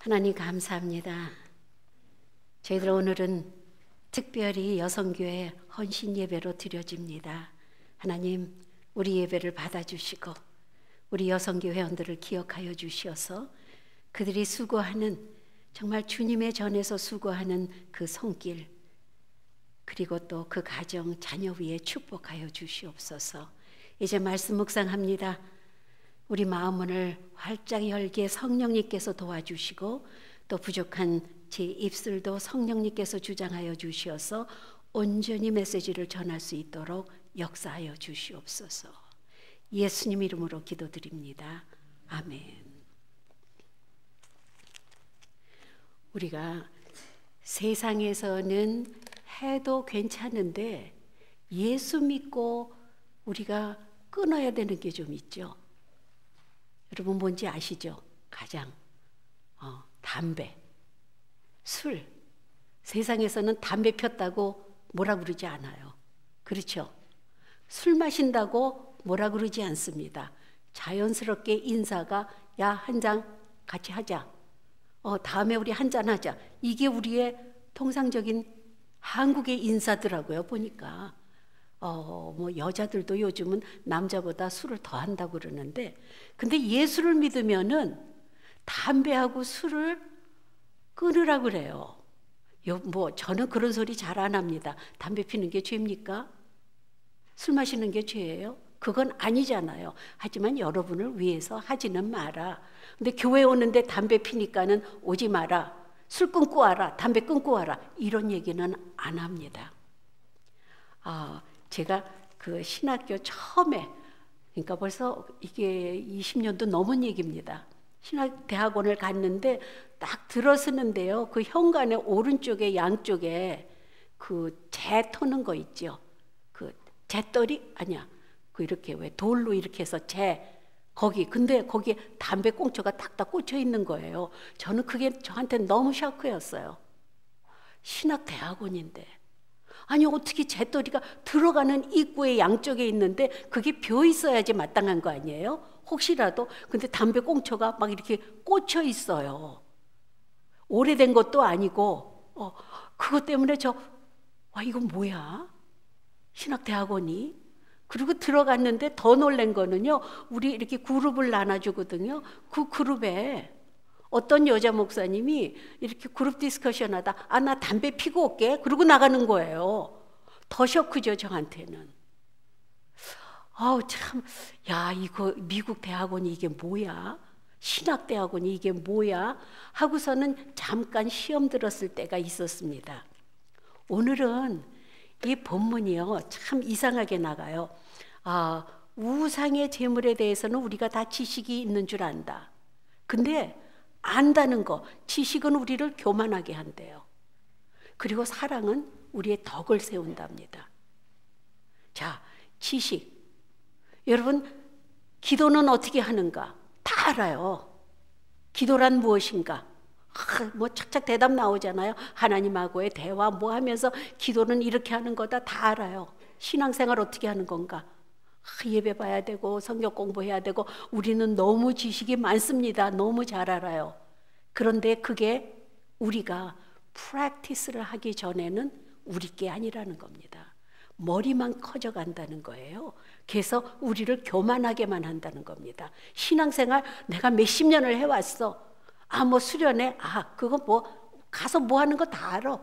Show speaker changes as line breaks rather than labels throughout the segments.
하나님 감사합니다. 저희들 오늘은 특별히 여성교회 헌신 예배로 드려집니다. 하나님, 우리 예배를 받아주시고 우리 여성교회 회원들을 기억하여 주시어서 그들이 수고하는, 정말 주님의 전에서 수고하는 그 손길, 그리고 또 그 가정, 자녀 위에 축복하여 주시옵소서. 이제 말씀 묵상합니다. 우리 마음을 활짝 열게 성령님께서 도와주시고 또 부족한 제 입술도 성령님께서 주장하여 주시어서 온전히 메시지를 전할 수 있도록 역사하여 주시옵소서. 예수님 이름으로 기도드립니다. 아멘. 우리가 세상에서는 해도 괜찮은데 예수 믿고 우리가 끊어야 되는 게 좀 있죠. 여러분 뭔지 아시죠? 가장 담배, 술. 세상에서는 담배 폈다고 뭐라 그러지 않아요. 그렇죠? 술 마신다고 뭐라 그러지 않습니다. 자연스럽게 인사가 야, 한 잔 같이 하자. 다음에 우리 한 잔 하자. 이게 우리의 통상적인 한국의 인사더라고요. 보니까 뭐 여자들도 요즘은 남자보다 술을 더 한다고 그러는데, 근데 예수를 믿으면은 담배하고 술을 끊으라 그래요. 뭐 저는 그런 소리 잘 안 합니다. 담배 피는 게 죄입니까? 술 마시는 게 죄예요? 그건 아니잖아요. 하지만 여러분을 위해서 하지는 마라. 근데 교회 오는데 담배 피니까는 오지 마라. 술 끊고 와라. 담배 끊고 와라. 이런 얘기는 안 합니다. 제가 그 신학교 처음에, 그러니까 벌써 이게 20년도 넘은 얘기입니다. 신학대학원을 갔는데 딱 들어서는데요, 그 현관의 오른쪽에 양쪽에 그 재 터는 거 있죠. 그 재떨이 아니야. 그 이렇게 왜 돌로 이렇게 해서 거기, 근데 거기에 담배 꽁초가 딱딱 꽂혀 있는 거예요. 저는 그게 저한테 너무 쇼크였어요. 신학대학원인데 아니 어떻게 재떨이가 들어가는 입구의 양쪽에 있는데 그게 비어 있어야지 마땅한 거 아니에요? 혹시라도. 근데 담배 꽁초가 막 이렇게 꽂혀 있어요. 오래된 것도 아니고 그것 때문에 이건 뭐야? 신학대학원이. 그리고 들어갔는데 더 놀란 거는요, 우리 이렇게 그룹을 나눠주거든요. 그 그룹에 어떤 여자 목사님이 이렇게 그룹 디스커션 하다 나 담배 피고 올게. 그러고 나가는 거예요. 더 쇼크죠, 저한테는. 참, 이거 미국 대학원이 이게 뭐야? 신학대학원이 이게 뭐야? 하고서는 잠깐 시험 들었을 때가 있었습니다. 오늘은 이 본문이요, 참 이상하게 나가요. 우상의 제물에 대해서는 우리가 다 지식이 있는 줄 안다. 근데 안다는 거, 지식은 우리를 교만하게 한대요. 그리고 사랑은 우리의 덕을 세운답니다. 자, 지식. 여러분, 기도는 어떻게 하는가? 다 알아요. 기도란 무엇인가? 뭐 착착 대답 나오잖아요. 하나님하고의 대화 뭐 하면서 기도는 이렇게 하는 거다 다 알아요. 신앙생활 어떻게 하는 건가? 예배 봐야 되고 성경 공부해야 되고 우리는 너무 지식이 많습니다. 너무 잘 알아요. 그런데 그게 우리가 프랙티스를 하기 전에는 우리 게 아니라는 겁니다. 머리만 커져간다는 거예요. 그래서 우리를 교만하게만 한다는 겁니다. 신앙생활 내가 몇십 년을 해왔어. 뭐 수련회, 그거 뭐 가서 뭐 하는 거 다 알아.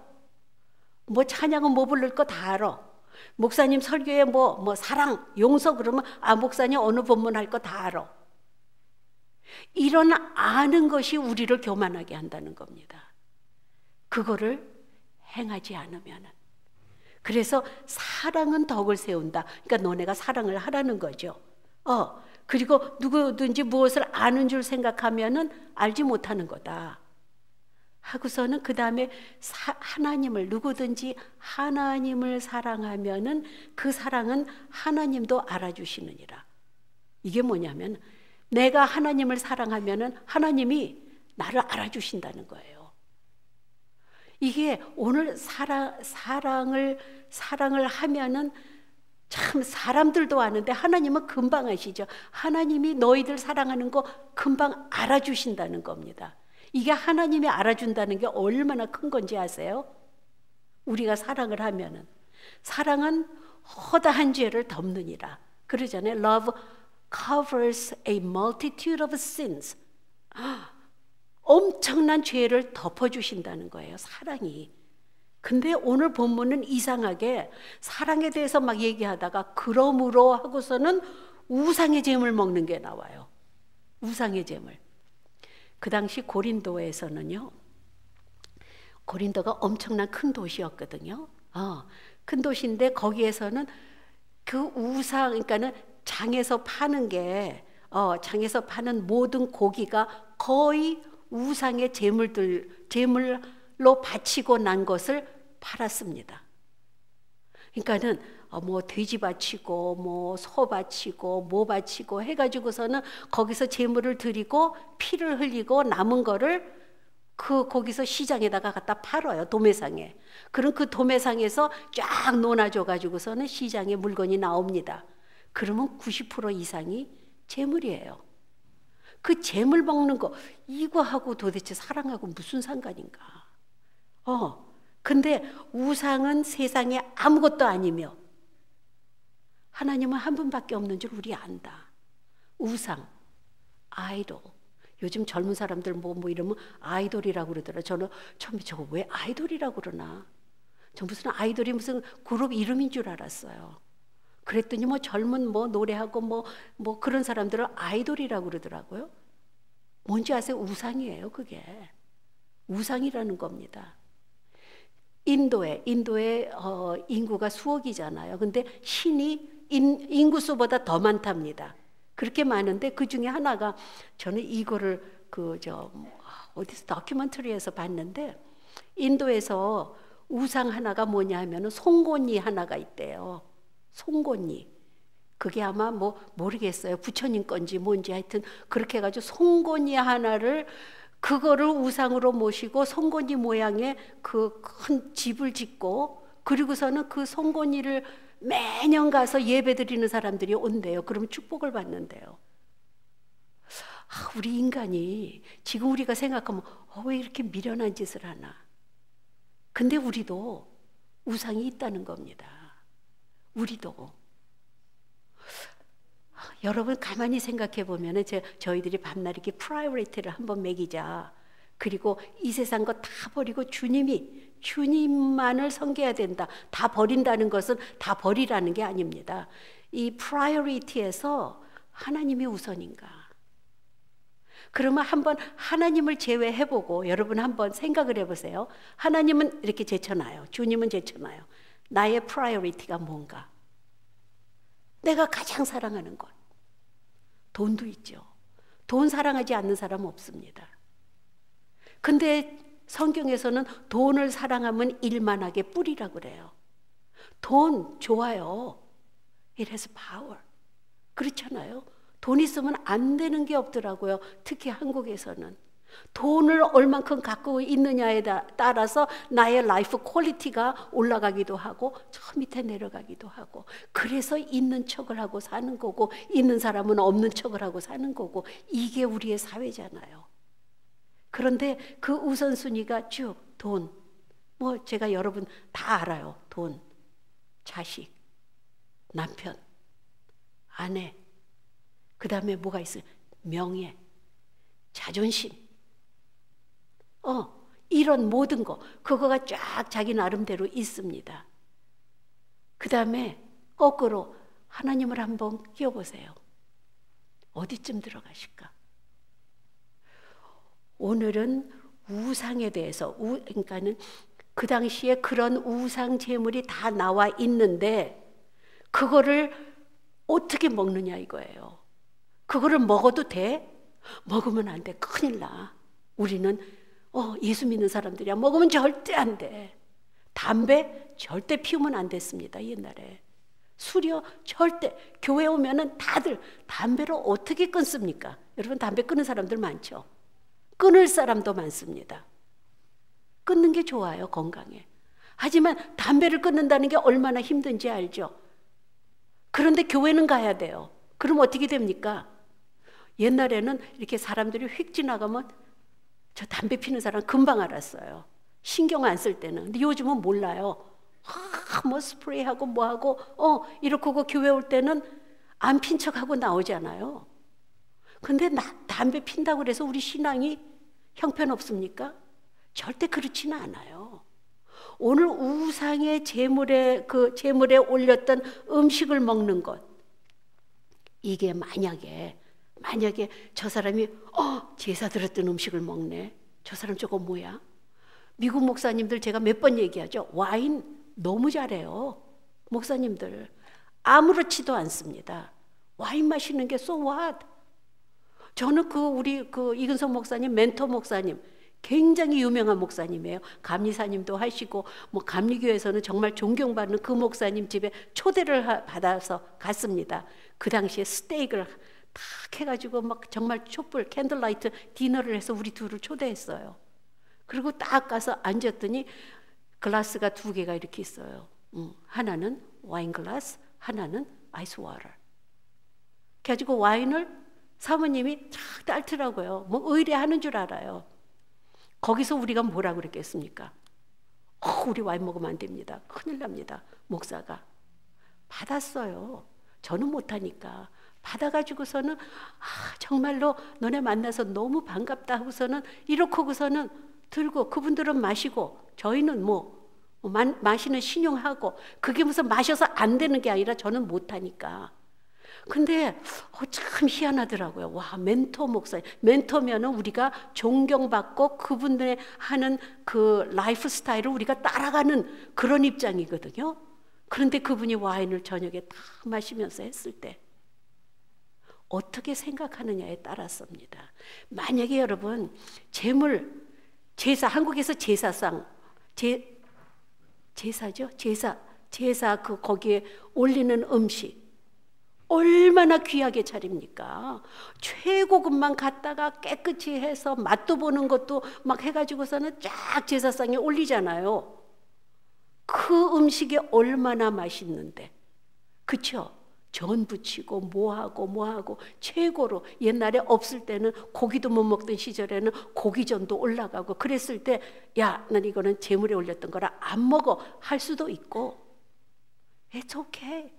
뭐 찬양은 뭐 부를 거 다 알아. 목사님 설교에 뭐 사랑, 용서 그러면 목사님 어느 본문 할 거 다 알아. 이런 아는 것이 우리를 교만하게 한다는 겁니다. 그거를 행하지 않으면은. 그래서 사랑은 덕을 세운다. 그러니까 너네가 사랑을 하라는 거죠. 그리고 누구든지 무엇을 아는 줄 생각하면은 알지 못하는 거다. 하고서는 그 다음에 누구든지 하나님을 사랑하면은 그 사랑은 하나님도 알아주시느니라. 이게 뭐냐면 내가 하나님을 사랑하면은 하나님이 나를 알아주신다는 거예요. 이게 오늘 사랑을 하면은 참 사람들도 아는데 하나님은 금방 아시죠. 하나님이 너희들 사랑하는 거 금방 알아주신다는 겁니다. 이게 하나님이 알아준다는 게 얼마나 큰 건지 아세요? 우리가 사랑을 하면은, 사랑은 허다한 죄를 덮느니라 그러잖아요. Love covers a multitude of sins. 엄청난 죄를 덮어주신다는 거예요, 사랑이. 근데 오늘 본문은 이상하게 사랑에 대해서 막 얘기하다가 그러므로 하고서는 우상의 제물 먹는 게 나와요. 우상의 제물. 그 당시 고린도에서는요, 고린도가 엄청난 큰 도시였거든요. 큰 도시인데 거기에서는 그 우상, 그러니까는 장에서 파는 게, 장에서 파는 모든 고기가 거의 우상의 제물로 바치고 난 것을 팔았습니다. 그러니까는 뭐 돼지 바치고 뭐 소 바치고 뭐 바치고 해가지고서는 거기서 제물을 드리고 피를 흘리고 남은 거를 거기서 시장에다가 갖다 팔아요, 도매상에. 그럼 그 도매상에서 쫙 놓아줘가지고서는 시장에 물건이 나옵니다. 그러면 90% 이상이 재물이에요. 그 재물 먹는 거, 이거하고 도대체 사랑하고 무슨 상관인가? 근데 우상은 세상에 아무것도 아니며 하나님은 한 분밖에 없는 줄 우리 안다. 우상, 아이돌. 요즘 젊은 사람들 뭐 이러면 아이돌이라고 그러더라. 저는 처음에 저거 왜 아이돌이라고 그러나? 저 무슨 아이돌이 무슨 그룹 이름인 줄 알았어요. 그랬더니 뭐 젊은 뭐 노래하고 뭐 그런 사람들을 아이돌이라고 그러더라고요. 뭔지 아세요? 우상이에요, 그게. 우상이라는 겁니다. 인도에 인구가 수억이잖아요. 근데 신이 인구수보다 더 많답니다. 그렇게 많은데 그 중에 하나가, 저는 이거를 어디서 다큐멘터리에서 봤는데, 인도에서 우상 하나가 뭐냐 하면은 송곳니 하나가 있대요. 송곳니. 그게 아마 뭐 모르겠어요. 부처님 건지 뭔지 하여튼 그렇게 해가지고 송곳니 하나를, 그거를 우상으로 모시고 송곳니 모양의 그 큰 집을 짓고, 그리고서는 그 송곳니를 매년 가서 예배 드리는 사람들이 온대요. 그러면 축복을 받는대요. 우리 인간이 지금 우리가 생각하면 왜 이렇게 미련한 짓을 하나? 근데 우리도 우상이 있다는 겁니다. 우리도. 여러분 가만히 생각해 보면 저희들이 밤낮 이렇게 프라이어리티를 한번 매기자. 그리고 이 세상 거 다 버리고 주님만을 섬겨야 된다. 다 버린다는 것은 다 버리라는 게 아닙니다. 이 프라이어리티에서 하나님이 우선인가? 그러면 한번 하나님을 제외해보고 여러분 한번 생각을 해보세요. 하나님은 이렇게 제쳐놔요. 주님은 제쳐놔요. 나의 프라이어리티가 뭔가? 내가 가장 사랑하는 것. 돈도 있죠. 돈 사랑하지 않는 사람 없습니다. 근데 성경에서는 돈을 사랑하면 일만하게 뿌리라고 그래요. 돈 좋아요. It has power. 그렇잖아요. 돈 있으면 안 되는 게 없더라고요. 특히 한국에서는. 돈을 얼만큼 갖고 있느냐에 따라서 나의 라이프 퀄리티가 올라가기도 하고 저 밑에 내려가기도 하고, 그래서 있는 척을 하고 사는 거고 있는 사람은 없는 척을 하고 사는 거고, 이게 우리의 사회잖아요. 그런데 그 우선순위가 쭉 돈, 뭐 제가 여러분 다 알아요. 돈, 자식, 남편, 아내, 그 다음에 뭐가 있어요? 명예, 자존심, 이런 모든 거, 그거가 쫙 자기 나름대로 있습니다. 그 다음에 거꾸로 하나님을 한번 끼워보세요. 어디쯤 들어가실까? 오늘은 우상에 대해서, 그러니까는 그 당시에 그런 우상 제물이 다 나와 있는데 그거를 어떻게 먹느냐 이거예요. 그거를 먹어도 돼? 먹으면 안 돼. 큰일 나. 우리는 예수 믿는 사람들이야. 먹으면 절대 안 돼. 담배 절대 피우면 안 됐습니다, 옛날에. 술이요 절대. 교회 오면은 다들 담배를 어떻게 끊습니까? 여러분 담배 끊는 사람들 많죠? 끊을 사람도 많습니다. 끊는 게 좋아요, 건강에. 하지만 담배를 끊는다는 게 얼마나 힘든지 알죠? 그런데 교회는 가야 돼요. 그럼 어떻게 됩니까? 옛날에는 이렇게 사람들이 휙 지나가면 저 담배 피는 사람 금방 알았어요. 신경 안 쓸 때는. 근데 요즘은 몰라요. 뭐 스프레이하고 뭐하고 이렇게 교회 올 때는 안 핀 척하고 나오잖아요. 근데 담배 핀다고 그래서 우리 신앙이 형편없습니까? 절대 그렇지는 않아요. 오늘 우상의 제물에 올렸던 음식을 먹는 것, 이게 만약에 저 사람이 제사 드렸던 음식을 먹네. 저 사람 저거 뭐야? 미국 목사님들 제가 몇 번 얘기하죠. 와인 너무 잘해요. 목사님들 아무렇지도 않습니다. 와인 마시는 게 so what? 저는 우리 이근석 목사님, 멘토 목사님, 굉장히 유명한 목사님이에요. 감리사님도 하시고 감리교회에서는 정말 존경받는 그 목사님 집에 초대를 받아서 갔습니다. 그 당시에 스테이크를 탁 해가지고 정말 촛불 캔들라이트 디너를 해서 우리 둘을 초대했어요. 그리고 딱 가서 앉았더니 글라스가 2개가 이렇게 있어요. 하나는 와인 글라스, 하나는 아이스 워터. 그래가지고 와인을 사모님이 쫙 따르더라고요. 의뢰하는 줄 알아요. 거기서 우리가 뭐라고 그랬겠습니까? 우리 와인 먹으면 안 됩니다. 큰일 납니다. 목사가 받았어요. 저는 못하니까 받아가지고서는 정말로 너네 만나서 너무 반갑다 하고서는 이렇게 하고서는 들고 그분들은 마시고 저희는 마시는 신용하고 그게 무슨 마셔서 안 되는 게 아니라 저는 못하니까. 근데 참 희한하더라고요. 와, 멘토 목사님. 멘토면은 우리가 존경받고 그분들의 하는 그 라이프 스타일을 우리가 따라가는 그런 입장이거든요. 그런데 그분이 와인을 저녁에 다 마시면서 했을 때 어떻게 생각하느냐에 따랐습니다. 만약에 여러분 제사, 한국에서 제사상 제사 거기에 올리는 음식 얼마나 귀하게 차립니까? 최고급만 갖다가 깨끗이 해서 맛도 보는 것도 해가지고서는 쫙 제사상에 올리잖아요. 그 음식이 얼마나 맛있는데, 그쵸? 전 부치고 뭐하고 최고로. 옛날에 없을 때는 고기도 못 먹던 시절에는 고기전도 올라가고 그랬을 때 야, 난 이거는 제물에 올렸던 거라 안 먹어 할 수도 있고, It's okay.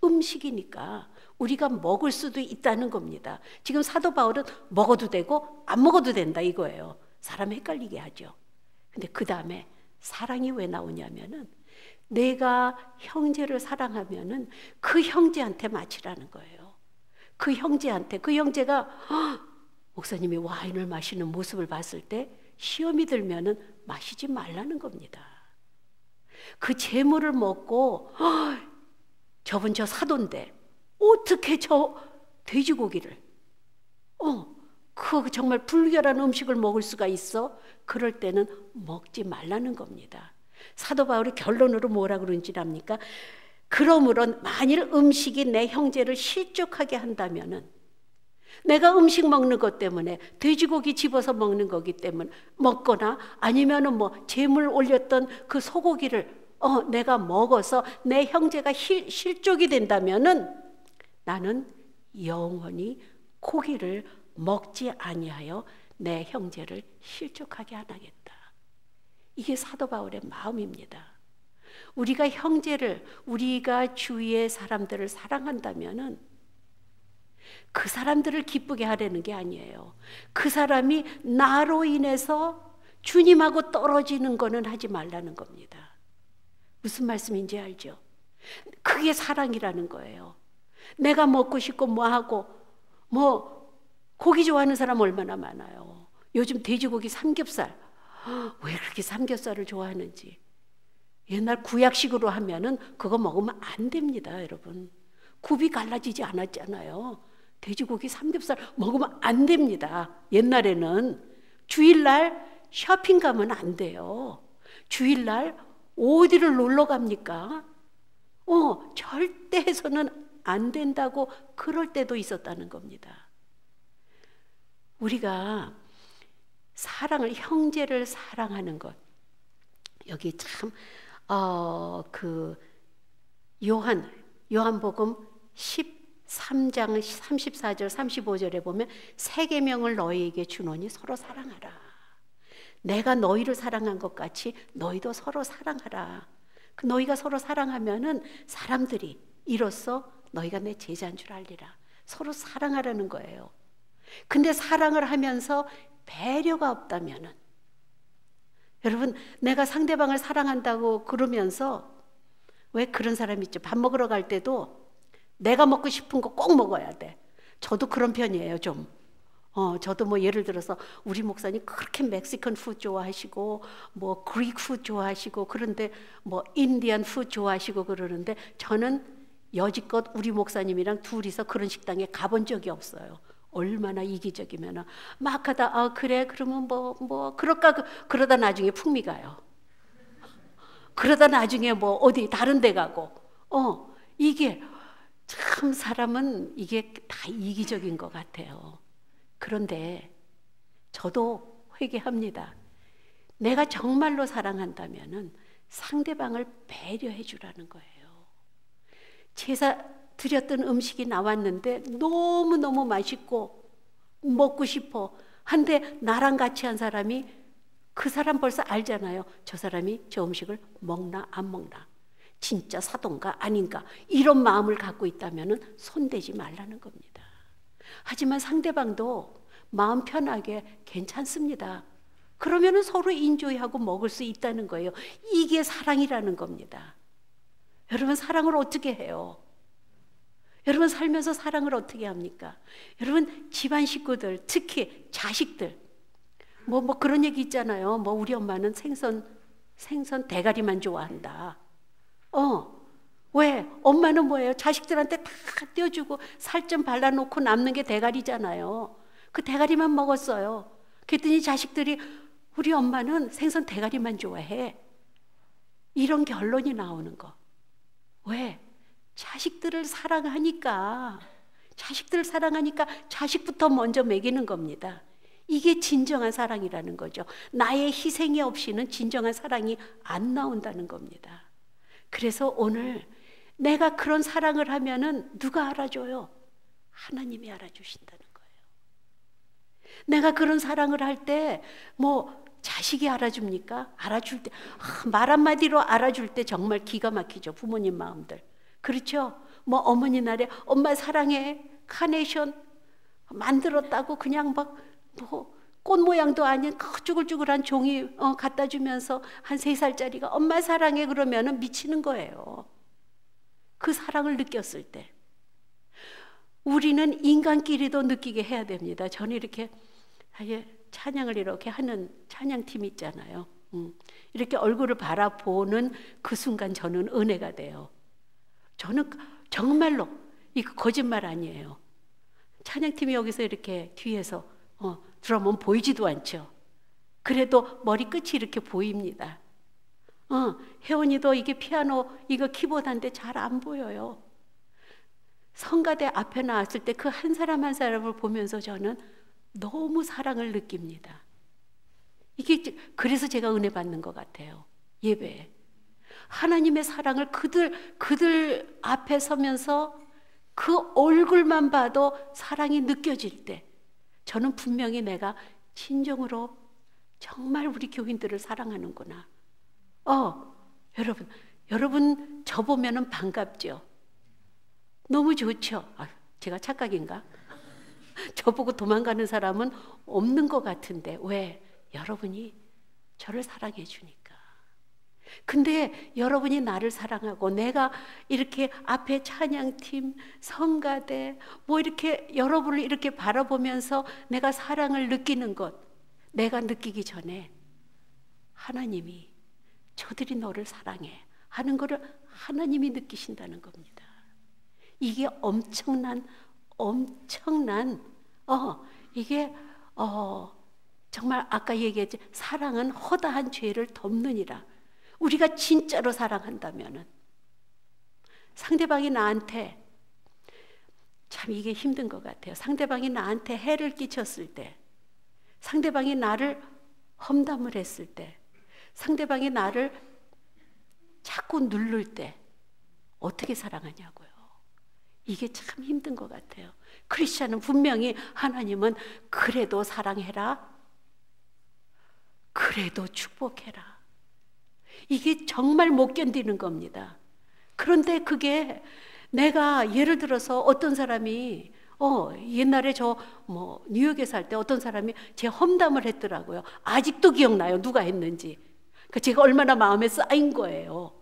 음식이니까 우리가 먹을 수도 있다는 겁니다. 지금 사도 바울은 먹어도 되고 안 먹어도 된다 이거예요. 사람 헷갈리게 하죠. 근데 그 다음에 사랑이 왜 나오냐면은 내가 형제를 사랑하면은 그 형제한테 마치라는 거예요. 그 형제가 목사님이 와인을 마시는 모습을 봤을 때 시험이 들면은 마시지 말라는 겁니다. 그 재물을 먹고 저분 저 사돈데 어떻게 저 돼지고기를 그 정말 불결한 음식을 먹을 수가 있어? 그럴 때는 먹지 말라는 겁니다. 사도 바울이 결론으로 뭐라 그런지 압니까? 그러므로 만일 음식이 내 형제를 실족하게 한다면은, 내가 음식 먹는 것 때문에 돼지고기 집어서 먹는 거기 때문에 먹거나 아니면은 재물 올렸던 그 소고기를 내가 먹어서 내 형제가 실족이 된다면은 나는 영원히 고기를 먹지 아니하여 내 형제를 실족하게 안 하겠다. 이게 사도 바울의 마음입니다. 우리가 형제를, 우리가 주위의 사람들을 사랑한다면은 그 사람들을 기쁘게 하려는 게 아니에요. 그 사람이 나로 인해서 주님하고 떨어지는 거는 하지 말라는 겁니다. 무슨 말씀인지 알죠? 그게 사랑이라는 거예요. 내가 먹고 싶고 고기 좋아하는 사람 얼마나 많아요. 요즘 돼지고기 삼겹살, 왜 그렇게 삼겹살을 좋아하는지. 옛날 구약식으로 하면은 그거 먹으면 안 됩니다, 여러분. 굽이 갈라지지 않았잖아요. 돼지고기 삼겹살 먹으면 안 됩니다. 옛날에는 주일날 쇼핑 가면 안 돼요. 주일날 어디를 놀러 갑니까? 절대 해서는 안 된다고 그럴 때도 있었다는 겁니다. 우리가 사랑을, 형제를 사랑하는 것, 여기 참 요한복음 13장 34절 35절에 보면 세 계명을 너희에게 주노니 서로 사랑하라. 내가 너희를 사랑한 것 같이 너희도 서로 사랑하라. 그 너희가 서로 사랑하면은 사람들이 이로써 너희가 내 제자인 줄 알리라. 서로 사랑하라는 거예요. 근데 사랑을 하면서 배려가 없다면은, 여러분, 내가 상대방을 사랑한다고 그러면서, 왜 그런 사람 있죠? 밥 먹으러 갈 때도 내가 먹고 싶은 거 꼭 먹어야 돼. 저도 그런 편이에요, 좀. 저도 뭐 예를 들어서 우리 목사님 그렇게 멕시칸 푸드 좋아하시고 뭐 그릭 푸드 좋아하시고 그런데 뭐 인디안 푸드 좋아하시고 그러는데 저는 여지껏 우리 목사님이랑 둘이서 그런 식당에 가본 적이 없어요. 얼마나 이기적이면은 막 하다 그래 그러면 뭐 그럴까 그러다 나중에 풍미 가요. 그러다 나중에 뭐 어디 다른 데 가고 이게 참 사람은 이게 다 이기적인 것 같아요. 그런데 저도 회개합니다. 내가 정말로 사랑한다면은 상대방을 배려해 주라는 거예요. 제사 드렸던 음식이 나왔는데 너무너무 맛있고 먹고 싶어 한데 나랑 같이 한 사람이 그 사람 벌써 알잖아요. 저 사람이 저 음식을 먹나 안 먹나, 진짜 사돈가 아닌가, 이런 마음을 갖고 있다면은 손대지 말라는 겁니다. 하지만 상대방도 마음 편하게 괜찮습니다. 그러면은 서로 인조이하고 먹을 수 있다는 거예요. 이게 사랑이라는 겁니다. 여러분, 사랑을 어떻게 해요? 여러분, 살면서 사랑을 어떻게 합니까? 여러분, 집안 식구들, 특히 자식들, 뭐 그런 얘기 있잖아요. 뭐 우리 엄마는 생선 대가리만 좋아한다. 왜? 엄마는 뭐예요? 자식들한테 다 떼어주고 살 좀 발라놓고 남는 게 대가리잖아요. 그 대가리만 먹었어요. 그랬더니 자식들이 우리 엄마는 생선 대가리만 좋아해. 이런 결론이 나오는 거. 왜? 자식들을 사랑하니까 자식부터 먼저 먹이는 겁니다. 이게 진정한 사랑이라는 거죠. 나의 희생이 없이는 진정한 사랑이 안 나온다는 겁니다. 그래서 오늘 내가 그런 사랑을 하면은 누가 알아줘요? 하나님이 알아주신다는 거예요. 내가 그런 사랑을 할 때 뭐 자식이 알아줍니까? 알아줄 때, 말 한마디로 알아줄 때 정말 기가 막히죠. 부모님 마음들. 그렇죠? 뭐 어머니 날에 엄마 사랑해 카네이션 만들었다고 그냥 막 뭐 꽃 모양도 아닌 그 쭈글쭈글한 종이 갖다 주면서 한 3살짜리가 엄마 사랑해 그러면은 미치는 거예요. 그 사랑을 느꼈을 때 우리는 인간끼리도 느끼게 해야 됩니다. 저는 이렇게 찬양을 이렇게 하는 찬양팀 있잖아요. 이렇게 얼굴을 바라보는 그 순간 저는 은혜가 돼요. 저는 정말로 이거 거짓말 아니에요. 찬양팀이 여기서 이렇게 뒤에서 드럼은 보이지도 않죠. 그래도 머리끝이 이렇게 보입니다. 혜원이도 이게 피아노 이거 키보드인데 잘 안 보여요. 성가대 앞에 나왔을 때 그 한 사람 한 사람을 보면서 저는 너무 사랑을 느낍니다. 이게 그래서 제가 은혜 받는 것 같아요. 예배에 하나님의 사랑을 그들 앞에 서면서 그 얼굴만 봐도 사랑이 느껴질 때 저는 분명히 내가 진정으로 정말 우리 교인들을 사랑하는구나. 여러분 저 보면은 반갑죠. 너무 좋죠. 제가 착각인가? 저보고 도망가는 사람은 없는 것 같은데 왜? 여러분이 저를 사랑해 주니까. 근데 여러분이 나를 사랑하고 내가 이렇게 앞에 찬양팀, 성가대 뭐 이렇게 여러분을 이렇게 바라보면서 내가 사랑을 느끼는 것, 내가 느끼기 전에 하나님이 저들이 너를 사랑해 하는 것을 하나님이 느끼신다는 겁니다. 이게 엄청난 이게 정말 아까 얘기했지, 사랑은 허다한 죄를 덮느니라. 우리가 진짜로 사랑한다면은 상대방이 나한테 참 이게 힘든 것 같아요. 상대방이 나한테 해를 끼쳤을 때, 상대방이 나를 험담을 했을 때, 상대방이 나를 자꾸 누를 때 어떻게 사랑하냐고요. 이게 참 힘든 것 같아요. 크리스찬은 분명히 하나님은 그래도 사랑해라, 그래도 축복해라. 이게 정말 못 견디는 겁니다. 그런데 그게 내가 예를 들어서 어떤 사람이 옛날에 뉴욕에 살 때 어떤 사람이 제 험담을 했더라고요. 아직도 기억나요. 누가 했는지. 제가 얼마나 마음에 쌓인 거예요.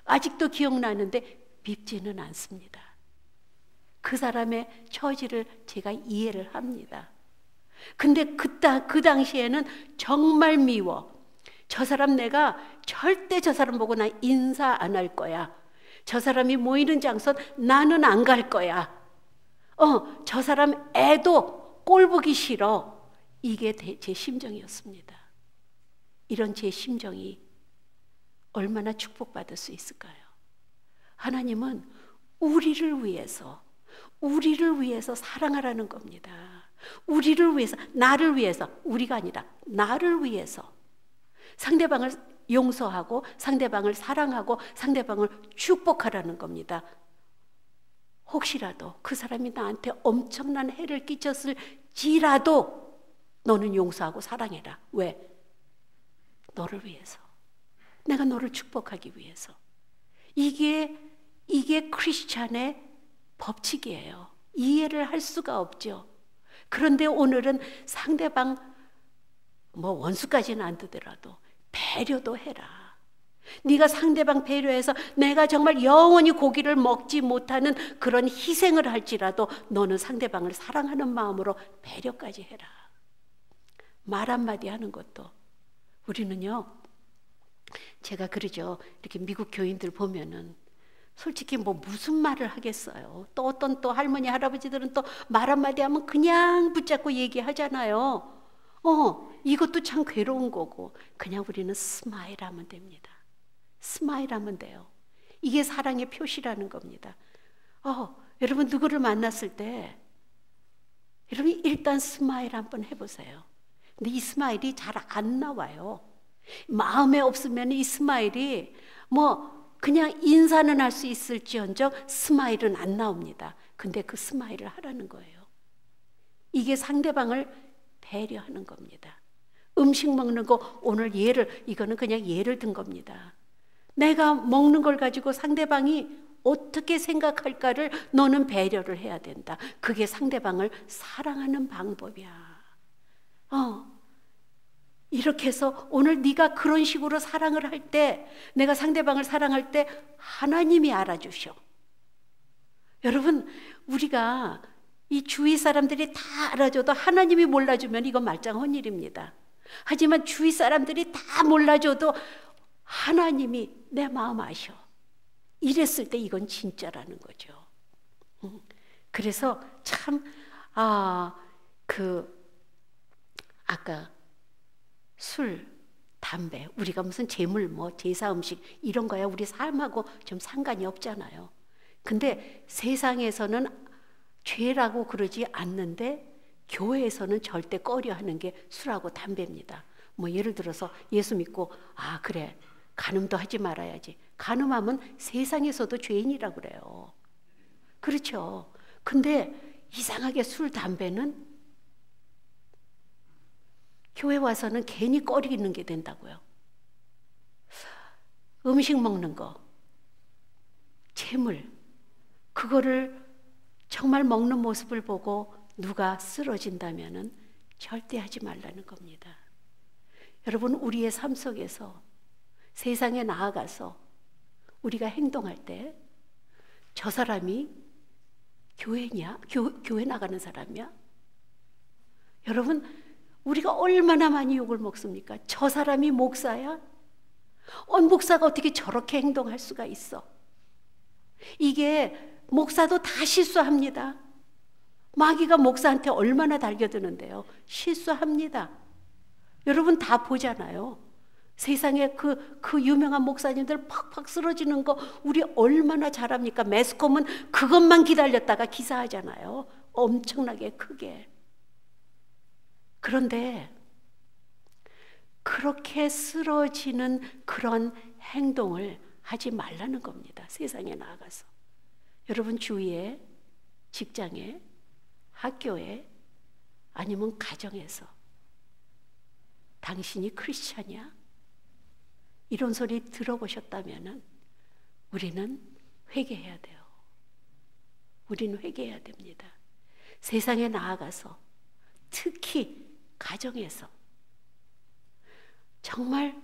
아직도 기억나는데 밉지는 않습니다. 그 사람의 처지를 제가 이해를 합니다. 근데 그 당시에는 정말 미워. 저 사람 내가 절대 저 사람 보고 나 인사 안 할 거야. 저 사람이 모이는 장소 나는 안 갈 거야. 저 사람 애도 꼴 보기 싫어. 이게 제 심정이었습니다. 이런 제 심정이 얼마나 축복받을 수 있을까요? 하나님은 우리를 위해서 사랑하라는 겁니다. 우리를 위해서, 나를 위해서, 우리가 아니라 나를 위해서 상대방을 용서하고 상대방을 사랑하고 상대방을 축복하라는 겁니다. 혹시라도 그 사람이 나한테 엄청난 해를 끼쳤을지라도 너는 용서하고 사랑해라. 왜? 너를 위해서. 내가 너를 축복하기 위해서. 이게 크리스찬의 법칙이에요. 이해를 할 수가 없죠. 그런데 오늘은 상대방 원수까지는 안 되더라도 배려도 해라. 네가 상대방 배려해서 내가 정말 영원히 고기를 먹지 못하는 그런 희생을 할지라도 너는 상대방을 사랑하는 마음으로 배려까지 해라. 말 한마디 하는 것도 우리는요, 제가 그러죠. 이렇게 미국 교인들 보면은 솔직히 무슨 말을 하겠어요. 또 어떤 할머니 할아버지들은 또 말 한마디 하면 그냥 붙잡고 얘기하잖아요. 이것도 참 괴로운 거고 그냥 우리는 스마일 하면 됩니다. 스마일 하면 돼요. 이게 사랑의 표시라는 겁니다. 여러분 누구를 만났을 때 여러분 일단 스마일 한번 해보세요. 근데 이 스마일이 잘 안 나와요. 마음에 없으면 이 스마일이 그냥 인사는 할 수 있을지언정 스마일은 안 나옵니다. 근데 그 스마일을 하라는 거예요. 이게 상대방을 배려하는 겁니다. 음식 먹는 거 오늘 이거는 그냥 예를 든 겁니다. 내가 먹는 걸 가지고 상대방이 어떻게 생각할까를 너는 배려를 해야 된다. 그게 상대방을 사랑하는 방법이야. 이렇게 해서 오늘 네가 그런 식으로 사랑을 할 때, 내가 상대방을 사랑할 때 하나님이 알아주셔. 여러분, 우리가 이 주위 사람들이 다 알아줘도 하나님이 몰라주면 이건 말짱한 일입니다. 하지만 주위 사람들이 다 몰라줘도 하나님이 내 마음 아셔. 이랬을 때 이건 진짜라는 거죠. 그래서 참 아까 술, 담배, 우리가 무슨 재물, 제사 음식 이런 거야 우리 삶하고 좀 상관이 없잖아요. 근데 세상에서는 죄라고 그러지 않는데 교회에서는 절대 꺼려하는 게 술하고 담배입니다. 예를 들어서 예수 믿고 그래 간음도 하지 말아야지. 간음하면 세상에서도 죄인이라고 그래요. 그렇죠. 근데 이상하게 술, 담배는 교회 와서는 괜히 꺼리는 게 된다고요. 음식 먹는 거, 재물, 그거를 정말 먹는 모습을 보고 누가 쓰러진다면은 절대 하지 말라는 겁니다. 여러분, 우리의 삶 속에서 세상에 나아가서 우리가 행동할 때 저 사람이 교회냐? 교회 나가는 사람이야? 여러분, 우리가 얼마나 많이 욕을 먹습니까? 저 사람이 목사야? 목사가 어떻게 저렇게 행동할 수가 있어? 이게 목사도 다 실수합니다. 마귀가 목사한테 얼마나 달겨드는데요. 실수합니다. 여러분 다 보잖아요. 세상에 그 유명한 목사님들 팍팍 쓰러지는 거 우리 얼마나 잘합니까? 매스컴은 그것만 기다렸다가 기사하잖아요. 엄청나게 크게. 그런데 그렇게 쓰러지는 그런 행동을 하지 말라는 겁니다. 세상에 나아가서. 여러분 주위에, 직장에, 학교에, 아니면 가정에서 당신이 크리스찬이야? 이런 소리 들어보셨다면 우리는 회개해야 돼요. 우리는 회개해야 됩니다. 세상에 나아가서 특히 가정에서 정말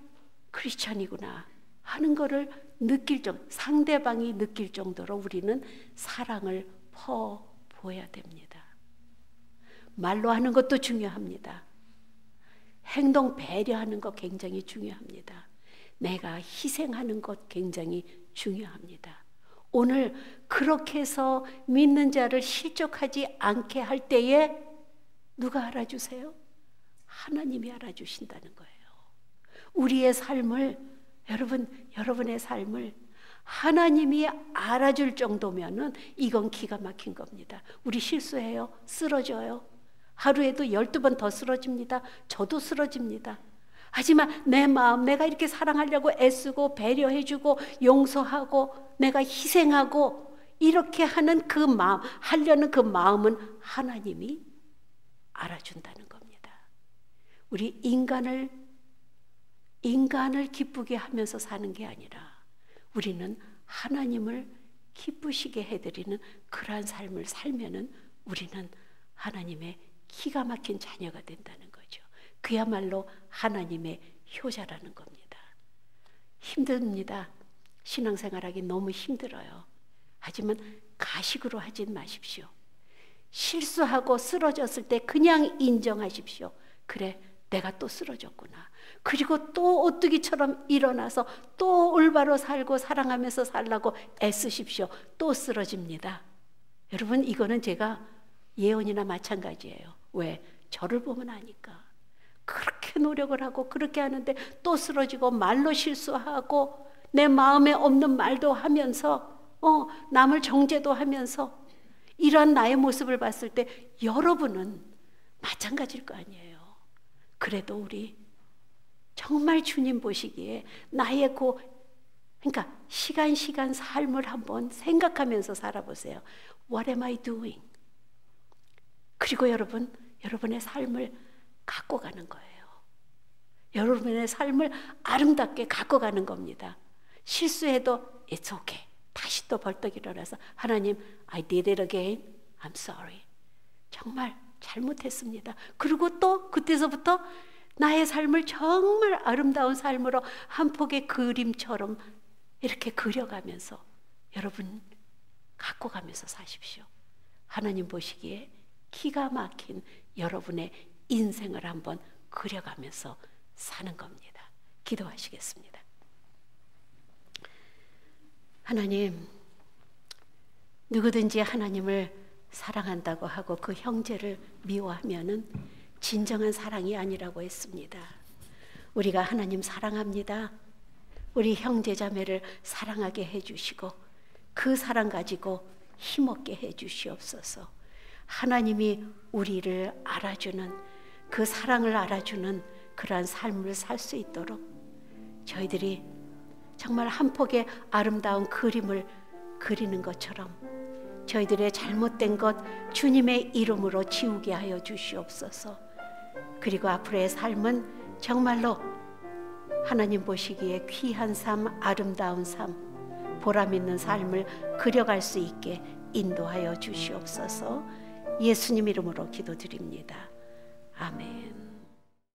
크리스찬이구나 하는 것을 느낄 정도, 상대방이 느낄 정도로 우리는 사랑을 보여야 됩니다. 말로 하는 것도 중요합니다. 행동 배려하는 것 굉장히 중요합니다. 내가 희생하는 것 굉장히 중요합니다. 오늘 그렇게 해서 믿는 자를 실족하지 않게 할 때에 누가 알아주세요? 하나님이 알아주신다는 거예요. 우리의 삶을, 여러분의 삶을 하나님이 알아줄 정도면은 이건 기가 막힌 겁니다. 우리 실수해요. 쓰러져요. 하루에도 12번 더 쓰러집니다. 저도 쓰러집니다. 하지만 내 마음, 내가 이렇게 사랑하려고 애쓰고 배려해주고 용서하고 내가 희생하고 이렇게 하는 그 마음, 하려는 그 마음은 하나님이 알아준다는 겁니다. 우리 인간을 기쁘게 하면서 사는 게 아니라 우리는 하나님을 기쁘시게 해드리는 그러한 삶을 살면은 우리는 하나님의 기가 막힌 자녀가 된다는 거죠. 그야말로 하나님의 효자라는 겁니다. 힘듭니다. 신앙생활하기 너무 힘들어요. 하지만 가식으로 하진 마십시오. 실수하고 쓰러졌을 때 그냥 인정하십시오. 그래, 내가 또 쓰러졌구나. 그리고 또 오뚜기처럼 일어나서 또 올바로 살고 사랑하면서 살라고 애쓰십시오. 또 쓰러집니다. 여러분, 이거는 제가 예언이나 마찬가지예요. 왜? 저를 보면 아니까. 그렇게 노력을 하고 그렇게 하는데 또 쓰러지고 말로 실수하고 내 마음에 없는 말도 하면서 남을 정죄도 하면서 이러한 나의 모습을 봤을 때 여러분은 마찬가지일 거 아니에요. 그래도 우리 정말 주님 보시기에 나의 그러니까 시간 삶을 한번 생각하면서 살아보세요. What am I doing? 그리고 여러분의 삶을 갖고 가는 거예요. 여러분의 삶을 아름답게 갖고 가는 겁니다. 실수해도 it's okay. 다시 또 벌떡 일어나서 하나님, I did it again. I'm sorry. 정말 잘못했습니다. 그리고 또 그때서부터 나의 삶을 정말 아름다운 삶으로 한 폭의 그림처럼 이렇게 그려가면서 여러분 갖고 가면서 사십시오. 하나님 보시기에 기가 막힌 여러분의 인생을 한번 그려가면서 사는 겁니다. 기도하시겠습니다. 하나님, 누구든지 하나님을 사랑한다고 하고 그 형제를 미워하면은 진정한 사랑이 아니라고 했습니다. 우리가 하나님 사랑합니다. 우리 형제 자매를 사랑하게 해주시고 그 사랑 가지고 힘없게 해주시옵소서. 하나님이 우리를 알아주는 그 사랑을 알아주는 그러한 삶을 살 수 있도록 저희들이 정말 한 폭의 아름다운 그림을 그리는 것처럼 저희들의 잘못된 것 주님의 이름으로 지우게 하여 주시옵소서. 그리고 앞으로의 삶은 정말로 하나님 보시기에 귀한 삶, 아름다운 삶, 보람 있는 삶을 그려갈 수 있게 인도하여 주시옵소서. 예수님 이름으로 기도드립니다. 아멘.